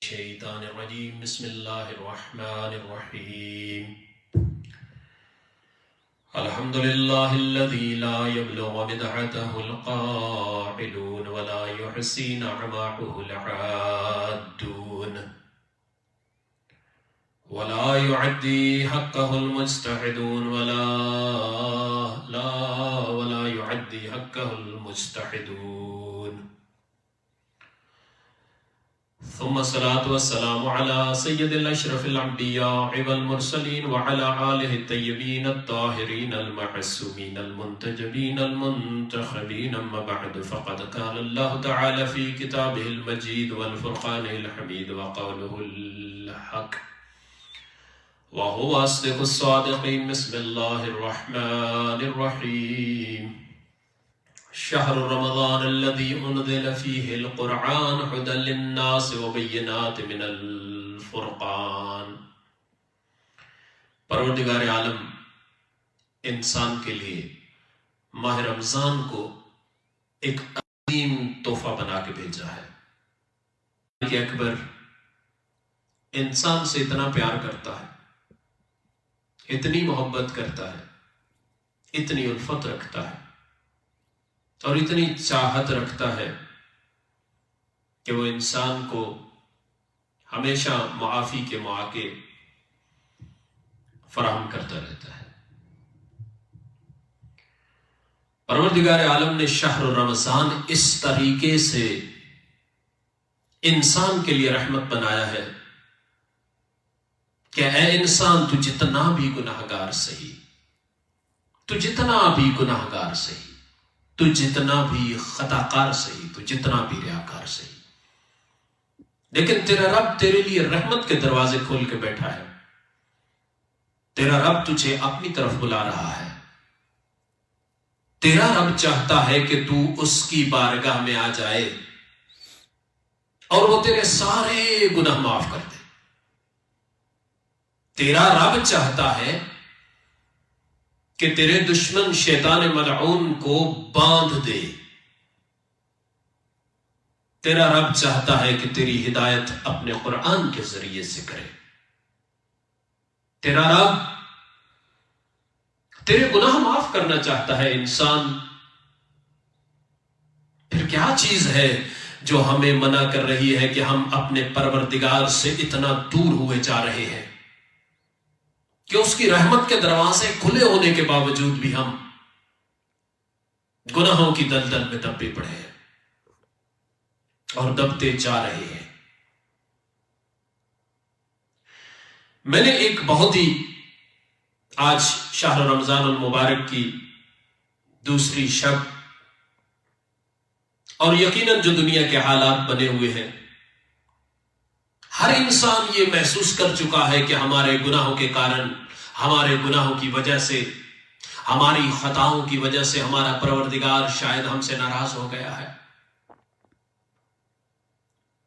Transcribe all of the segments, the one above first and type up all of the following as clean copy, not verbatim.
الشيطان الرجيم بسم الله الرحمن الرحيم الحمد لله الذي لا يبلغ بدعته القائلون ولا يحصي نعماءه العادون ولا يعدي حقه المجتهدون ولا يعدي حقه المجتهدون ثم الصلاة والسلام على سيد الأشرف الأنبياء والمرسلين وعلى آله الطيبين الطاهرين المعصومين المنتجبين المنتخبين أما بعد فقد قال الله تعالى في كتابه المجيد والفرقان الحميد وقوله الحق وهو أصدق الصادقين بسم الله الرحمن الرحيم شهر رمضان الذي أنزل فيه القرآن هدى للناس وبينات من الفرقان پروردگار عالم انسان کے لیے ماہ رمضان کو ایک عظیم تحفہ بنا کے بھیجا ہے کہ اکبر انسان سے اتنا پیار کرتا ہے، اتنی محبت کرتا ہے، اتنی الفت رکھتا ہے اور اتنی چاہت رکھتا ہے کہ وہ انسان کو ہمیشہ معافی کے مواقع فراہم کرتا رہتا ہے۔ پروردگار عالم نے شہر رمضان اس طریقے سے انسان کے لیے رحمت بنایا ہے کہ اے انسان تو جتنا بھی گناہگار سہی، تو جتنا بھی گناہگار سہی، تو جتنا بھی خطاکار سہی، تو جتنا بھی ریاکار سہی، لیکن تیرا رب تیرے لیے رحمت کے دروازے کھول کے بیٹھا ہے۔ تیرا رب تجھے اپنی طرف بلا رہا ہے۔ تیرا رب چاہتا ہے کہ تو اس کی بارگاہ میں آ جائے اور وہ تیرے سارے گناہ معاف کر دے۔ تیرا رب چاہتا ہے کہ تیرے دشمن شیطان ملعون کو باندھ دے۔ تیرا رب چاہتا ہے کہ تیری ہدایت اپنے قرآن کے ذریعے سے کرے۔ تیرا رب تیرے گناہ معاف کرنا چاہتا ہے۔ انسان پھر کیا چیز ہے جو ہمیں منع کر رہی ہے کہ ہم اپنے پروردگار سے اتنا دور ہوئے جا رہے ہیں کہ اس کی رحمت کے دروازے کھلے ہونے کے باوجود بھی ہم گناہوں کی دلدل میں دبے پڑے ہیں اور دبتے جا رہے ہیں۔ میں نے ایک بہت ہی آج شہر رمضان المبارک کی دوسری شب اور یقیناً جو دنیا کے حالات بنے ہوئے ہیں، ہر انسان یہ محسوس کر چکا ہے کہ ہمارے گناہوں کے کارن، ہمارے گناہوں کی وجہ سے، ہماری خطاؤں کی وجہ سے ہمارا پروردگار شاید ہم سے ناراض ہو گیا ہے۔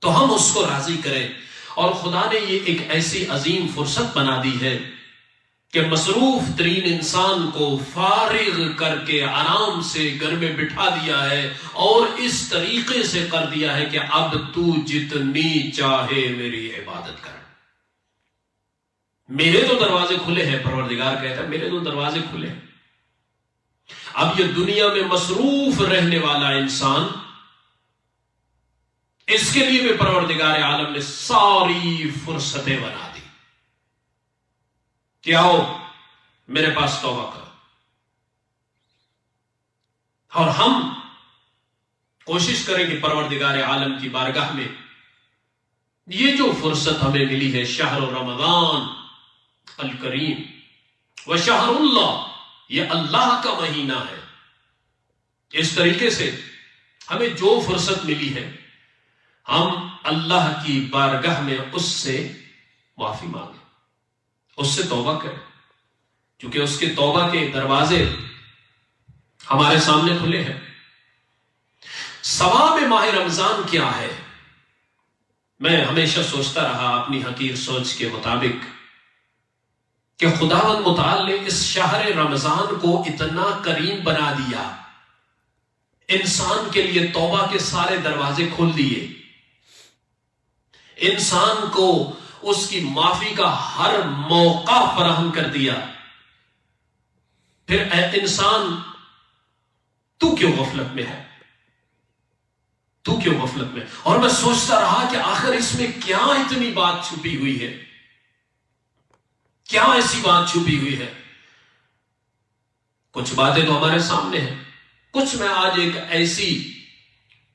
تو ہم اس کو راضی کریں، اور خدا نے یہ ایک ایسی عظیم فرصت بنا دی ہے کہ مصروف ترین انسان کو فارغ کر کے آرام سے گھر میں بٹھا دیا ہے اور اس طریقے سے کر دیا ہے کہ اب تو جتنی چاہے میری عبادت کر۔ میرے تو دروازے کھلے ہیں، پروردگار کہتا ہے میرے تو دروازے کھلے ہیں۔ اب یہ دنیا میں مصروف رہنے والا انسان، اس کے لیے بھی پروردگار عالم نے ساری فرصتیں بنا دی کہ آؤ میرے پاس توبہ کرو۔ اور ہم کوشش کریں کہ پروردگار عالم کی بارگاہ میں یہ جو فرصت ہمیں ملی ہے، شہر رمضان الکریم و شہر اللہ، یہ اللہ کا مہینہ ہے، اس طریقے سے ہمیں جو فرصت ملی ہے ہم اللہ کی بارگاہ میں اس سے معافی مانگیں، اس سے توبہ کریں، کیونکہ اس کے توبہ کے دروازے ہمارے سامنے کھلے ہیں۔ ثواب ماہ رمضان کیا ہے؟ میں ہمیشہ سوچتا رہا اپنی حقیر سوچ کے مطابق کہ خداوند متعال نے اس شہر رمضان کو اتنا کریم بنا دیا، انسان کے لیے توبہ کے سارے دروازے کھول دیے، انسان کو اس کی معافی کا ہر موقع فراہم کر دیا، پھر اے انسان تو کیوں غفلت میں ہے؟ تو کیوں غفلت میں؟ اور میں سوچتا رہا کہ آخر اس میں کیا اتنی بات چھپی ہوئی ہے، کیا ایسی بات چھپی ہوئی ہے؟ کچھ باتیں تو ہمارے سامنے ہیں، کچھ میں آج ایک ایسی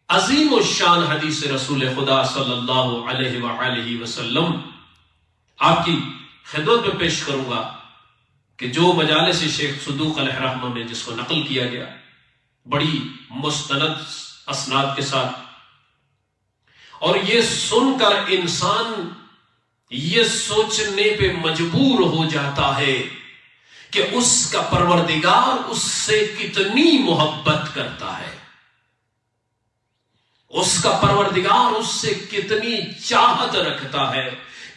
عظیم الشان حدیث رسول خدا صلی اللہ علیہ وآلہ وسلم آپ کی خدمت میں پیش کروں گا کہ جو مجالس شیخ صدوق علیہ رحمہ میں جس کو نقل کیا گیا بڑی مستند اسناد کے ساتھ، اور یہ سن کر انسان یہ سوچنے پہ مجبور ہو جاتا ہے کہ اس کا پروردگار اس سے کتنی محبت کرتا ہے، اس کا پروردگار اس سے کتنی چاہت رکھتا ہے،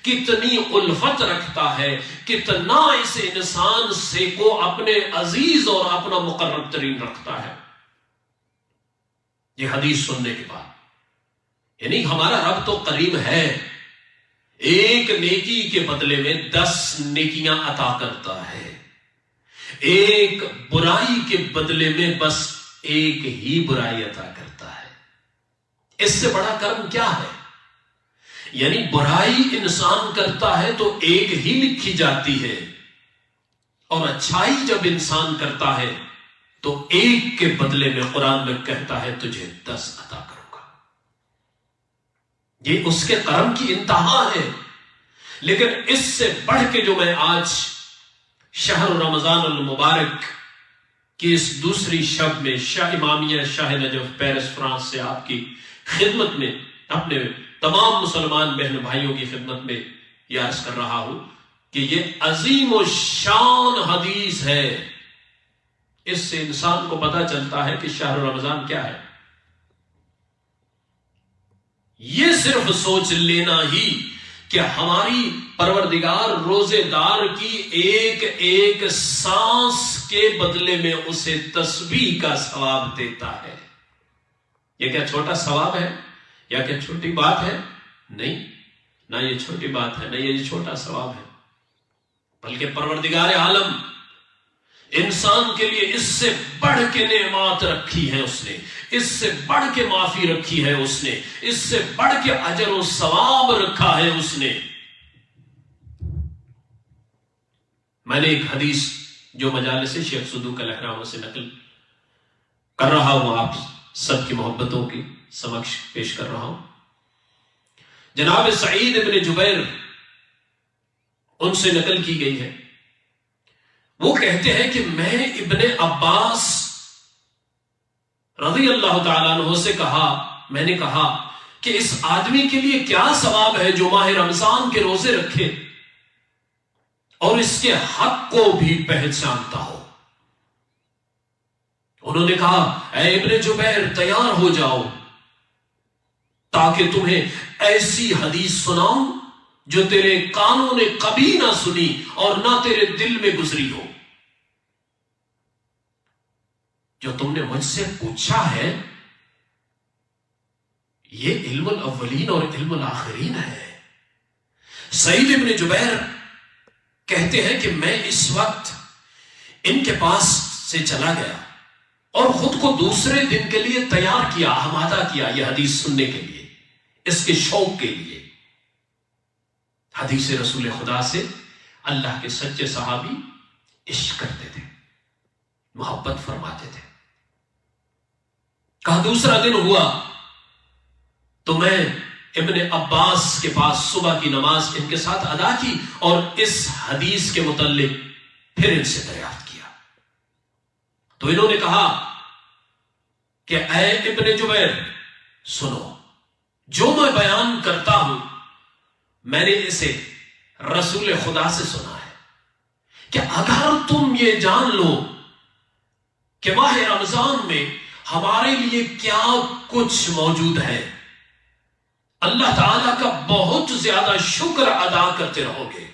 کتنی الفت رکھتا ہے، کتنا اس انسان سے کو اپنے عزیز اور اپنا مقرب ترین رکھتا ہے۔ یہ حدیث سننے کے بعد یعنی ہمارا رب تو قریب ہے، ایک نیکی کے بدلے میں 10 نیکیاں عطا کرتا ہے، ایک برائی کے بدلے میں بس ایک ہی برائی عطا کرتا ہے۔ اس سے بڑا کرم کیا ہے؟ یعنی برائی انسان کرتا ہے تو ایک ہی لکھی جاتی ہے، اور اچھائی جب انسان کرتا ہے تو ایک کے بدلے میں قرآن میں کہتا ہے تجھے 10 عطا کروں گا۔ یہ اس کے کرم کی انتہا ہے۔ لیکن اس سے بڑھ کے جو میں آج شہر رمضان المبارک کی اس دوسری شب میں شاہ امامیہ شاہ نجف پیرس فرانس سے آپ کی خدمت میں اپنے تمام مسلمان بہن بھائیوں کی خدمت میں یہ عرض کر رہا ہوں کہ یہ عظیم و شان حدیث ہے۔ اس سے انسان کو پتا چلتا ہے کہ شہر رمضان کیا ہے۔ یہ صرف سوچ لینا ہی کہ ہماری پروردگار روزے دار کی ایک ایک سانس کے بدلے میں اسے تسبیح کا ثواب دیتا ہے، یہ کیا چھوٹا ثواب ہے یا کیا چھوٹی بات ہے؟ نہیں، نہ یہ چھوٹی بات ہے، نہ یہ چھوٹا ثواب ہے، بلکہ پروردگار عالم انسان کے لیے اس سے بڑھ کے نعمات رکھی ہے، اس نے اس سے بڑھ کے معافی رکھی ہے، اس نے اس سے بڑھ کے اجر و ثواب رکھا ہے اس نے۔ میں نے ایک حدیث جو مجالس شیخ صدوق علیہ رحمہ سے نقل کر رہا ہوں، آپ سب کی محبتوں کی سمکش پیش کر رہا ہوں۔ جناب سعید ابن جبیر ان سے نقل کی گئی ہے، وہ کہتے ہیں کہ میں ابن عباس رضی اللہ تعالیٰ عنہ سے میں نے کہا کہ اس آدمی کے لیے کیا ثواب ہے جو ماہ رمضان کے روزے رکھے اور اس کے حق کو بھی پہچانتا ہو۔ انہوں نے کہا اے ابن جبیر تیار ہو جاؤ تاکہ تمہیں ایسی حدیث سناؤں جو تیرے کانوں نے کبھی نہ سنی اور نہ تیرے دل میں گزری ہو۔ جو تم نے مجھ سے پوچھا ہے یہ علم الاولین اور علم الاخرین ہے۔ سعید ابن جبیر کہتے ہیں کہ میں اس وقت ان کے پاس سے چلا گیا اور خود کو دوسرے دن کے لیے تیار کیا، آمادہ کیا یہ حدیث سننے کے لیے، اس کے شوق کے لیے۔ حدیث رسول خدا سے اللہ کے سچے صحابی عشق کرتے تھے، محبت فرماتے تھے۔ کہا دوسرا دن ہوا تو میں ابن عباس کے پاس صبح کی نماز ان کے ساتھ ادا کی اور اس حدیث کے متعلق پھر ان سے دریافت کیا۔ تو انہوں نے کہا کہ اے ابن جبیر سنو، جو میں بیان کرتا ہوں میں نے اسے رسول خدا سے سنا ہے کہ اگر تم یہ جان لو کہ ماہ رمضان میں ہمارے لیے کیا کچھ موجود ہے، اللہ تعالیٰ کا بہت زیادہ شکر ادا کرتے رہو گے،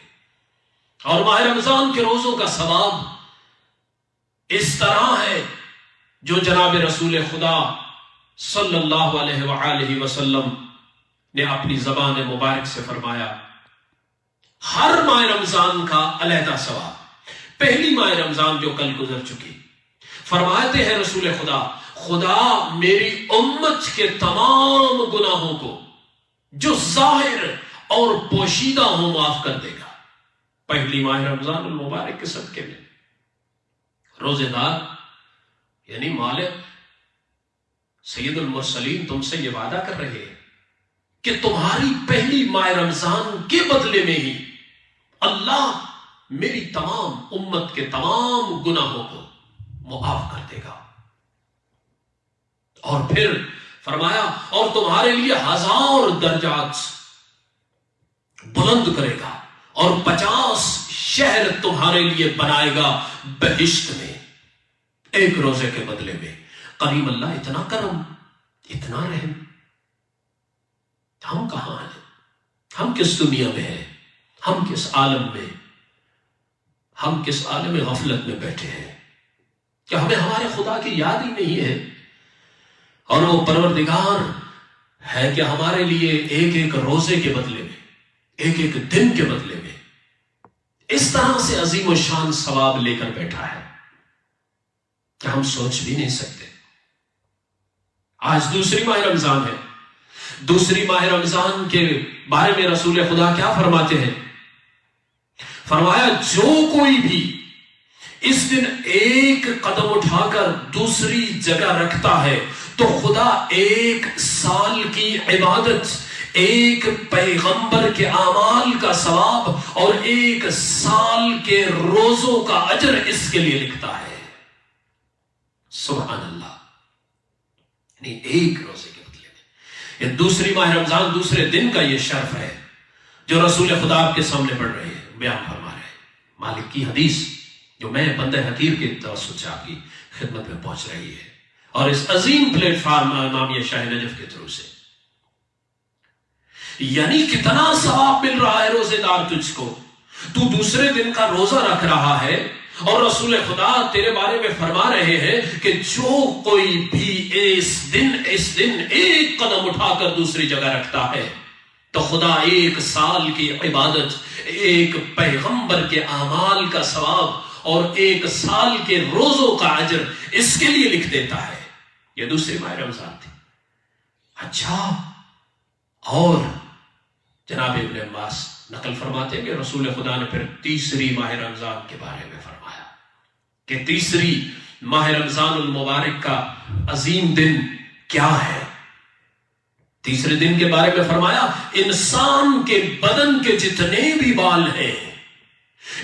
اور ماہ رمضان کے روزوں کا ثواب اس طرح ہے جو جناب رسول خدا صلی اللہ علیہ وآلہ وسلم نے اپنی زبان مبارک سے فرمایا ہر ماہ رمضان کا علیحدہ ثواب. پہلی ماہ رمضان جو کل گزر چکی، فرماتے ہیں رسول خدا میری امت کے تمام گناہوں کو جو ظاہر اور پوشیدہ ہوں معاف کر دے گا. پہلی ماہ رمضان المبارک کے صدقے میں روزے دار یعنی مالک سید المرسلین تم سے یہ وعدہ کر رہے ہیں کہ تمہاری پہلی ماہ رمضان کے بدلے میں ہی اللہ میری تمام امت کے تمام گناہوں کو معاف کر دے گا. اور پھر فرمایا اور تمہارے لیے 1000 درجات بلند کرے گا اور 50 شہر تمہارے لیے بنائے گا بہشت میں ایک روزے کے بدلے میں. کریم اللہ، اتنا کرم، اتنا رحم. ہم کہاں ہیں؟ ہم کس دنیا میں ہیں؟ ہم کس عالم میں، ہم کس عالم غفلت میں بیٹھے ہیں کہ ہمیں ہمارے خدا کی یاد ہی نہیں ہے. اور وہ پروردگار ہے کہ ہمارے لیے ایک ایک روزے کے بدلے میں، ایک ایک دن کے بدلے میں اس طرح سے عظیم و شان ثواب لے کر بیٹھا ہے کہ ہم سوچ بھی نہیں سکتے. آج دوسری ماہ رمضان ہے. دوسری ماہ رمضان کے بارے میں رسول خدا کیا فرماتے ہیں؟ فرمایا جو کوئی بھی اس دن ایک قدم اٹھا کر دوسری جگہ رکھتا ہے تو خدا 1 سال کی عبادت، ایک پیغمبر کے اعمال کا ثواب اور 1 سال کے روزوں کا اجر اس کے لیے لکھتا ہے. سبحان اللہ. یعنی ایک روزے کے بدلے میں یہ دوسری ماہ رمضان دوسرے دن کا یہ شرف ہے جو رسول خدا آپ کے سامنے پڑھ رہے ہیں، بیان فرما رہے ہیں. مالک کی حدیث جو میں بندہ حقیر کے توسط سے آپ کی خدمت میں پہنچ رہی ہے اور اس عظیم پلیٹ فارم امامیہ شاہ نجف کے تھرو سے. یعنی کتنا ثواب مل رہا ہے روزے دار تجھ کو. تو دوسرے دن کا روزہ رکھ رہا ہے اور رسول خدا تیرے بارے میں فرما رہے ہیں کہ جو کوئی بھی اس دن ایک قدم اٹھا کر دوسری جگہ رکھتا ہے تو خدا 1 سال کی عبادت، ایک پیغمبر کے اعمال کا ثواب اور 1 سال کے روزوں کا اجر اس کے لیے لکھ دیتا ہے. یہ دوسری ماہ رمضان تھی. اچھا، اور جناب ابن عباس نقل فرماتے ہیں کہ رسول خدا نے پھر تیسری ماہ رمضان کے بارے میں فرمایا کہ تیسری ماہ رمضان المبارک کا عظیم دن کیا ہے. تیسرے دن کے بارے میں فرمایا انسان کے بدن کے جتنے بھی بال ہیں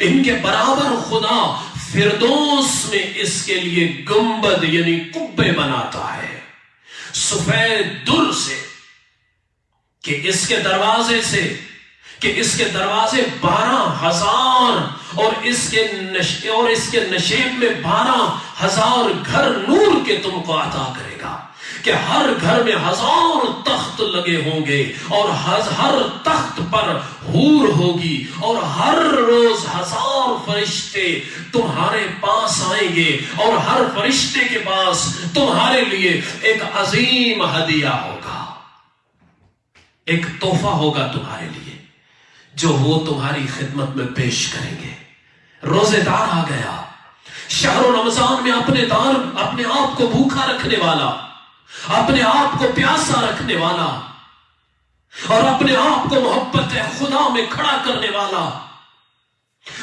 ان کے برابر خدا فردوس میں اس کے لیے گنبد یعنی قبے بناتا ہے سفید در سے کہ اس کے دروازے 12,000 اور اس کے نشیب میں 12,000 گھر نور کے تم کو عطا کرے گا کہ ہر گھر میں 1000 تخت لگے ہوں گے اور ہر تخت پر حور ہوگی اور ہر روز 1000 فرشتے تمہارے پاس آئیں گے اور ہر فرشتے کے پاس تمہارے لیے ایک عظیم ہدیہ ہوگا، ایک تحفہ ہوگا تمہارے لیے جو وہ تمہاری خدمت میں پیش کریں گے. روزے دار آ گیا، شہر رمضان میں اپنے آپ کو بھوکا رکھنے والا، اپنے آپ کو پیاسا رکھنے والا اور اپنے آپ کو محبت خدا میں کھڑا کرنے والا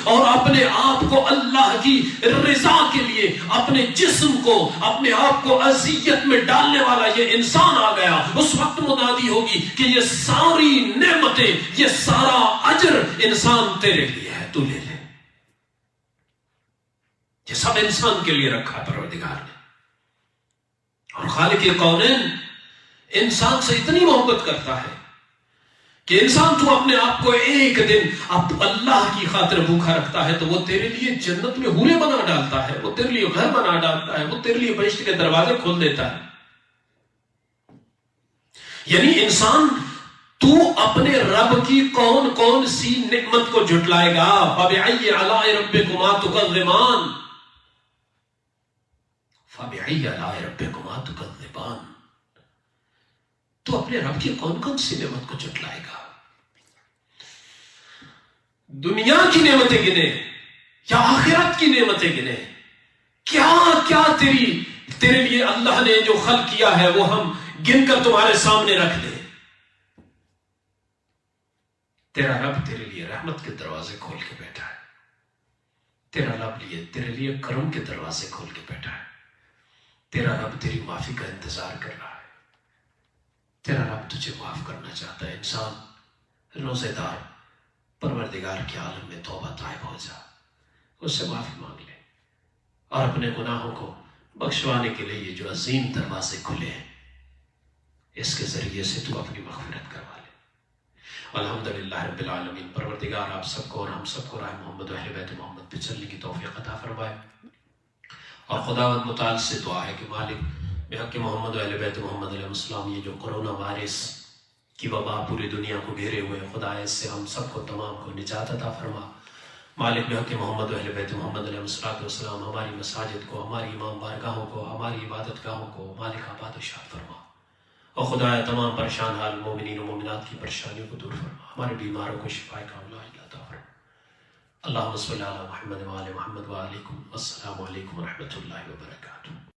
اور اپنے آپ کو اللہ کی رضا کے لیے اپنے جسم کو اپنے آپ کو اذیت میں ڈالنے والا یہ انسان آ گیا. اس وقت منادی ہوگی کہ یہ ساری نعمتیں، یہ سارا اجر انسان تیرے لیے ہے، تو لے لے. یہ سب انسان کے لیے رکھا پروردگار نے. اور خالق کونین انسان سے اتنی محبت کرتا ہے کہ انسان تو اپنے آپ کو ایک دن اللہ کی خاطر بھوکا رکھتا ہے تو وہ تیرے لیے جنت میں حوریں بنا ڈالتا ہے، وہ تیرے لیے گھر بنا ڈالتا ہے، وہ تیرے لیے بہشت کے دروازے کھول دیتا ہے. یعنی انسان تو اپنے رب کی کون سی نعمت کو جھٹلائے گا؟ فَبِأَيِّ آلَاءِ رَبِّكُمَا تُكَذِّبَانِ فَبِأَيِّ آلَاءِ رَبِّكُمَا تُكَذِّبَانِ. تو اپنے رب کی کون کون سی نعمت کو جھٹلائے گا؟ دنیا کی نعمتیں گنے یا آخرت کی نعمتیں گنے؟ کیا کیا تیرے لیے اللہ نے جو خلق کیا ہے وہ ہم گن کر تمہارے سامنے رکھ دیں۔ تیرا رب تیرے لیے رحمت کے دروازے کھول کے بیٹھا ہے، تیرا رب تیرے لیے کرم کے دروازے کھول کے بیٹھا ہے، تیرا رب تیری معافی کا انتظار کر رہا ہے، تیرا رب تجھے معاف کرنا چاہتا ہے۔ انسان روزے دار پروردگار کے عالم میں توبہ طائب ہو جا، اس سے معافی مانگ لے اور اپنے گناہوں کو بخشوانے کے لیے یہ جو عظیم دروازے کھلے ہیں اس کے ذریعے سے تو اپنی مغفرت کروا لے۔ الحمدللہ رب العالمین۔ پروردگار آپ سب کو اور ہم سب کو راہ محمد و اہل بیت محمد پہ چلنے کی توفیق عطا فرمائے، اور خداوند متعال سے دعا ہے کہ مالک بحق محمد و اہل بیت محمد علیہ السلام یہ جو کرونا وائرس کی وبا پوری دنیا کو گھیرے ہوئے خدا اس سے ہم سب کو تمام کو نجات عطا فرما۔ مالک بحق محمد و اہل بیت محمد علیہ السلام ہماری مساجد کو، ہماری امام بارگاہوں کو، ہماری عبادت گاہوں کو مالک آباد و شاد فرما، اور خدا تمام پریشان حال مومنین و مومنات کی پریشانیوں کو دور فرما، ہمارے بیماروں کو شفا کاملہ عطا فرما۔ اللہم صلی علی محمد و آل محمد و علیکم السلام علیکم ورحمۃ اللہ وبرکاتہ۔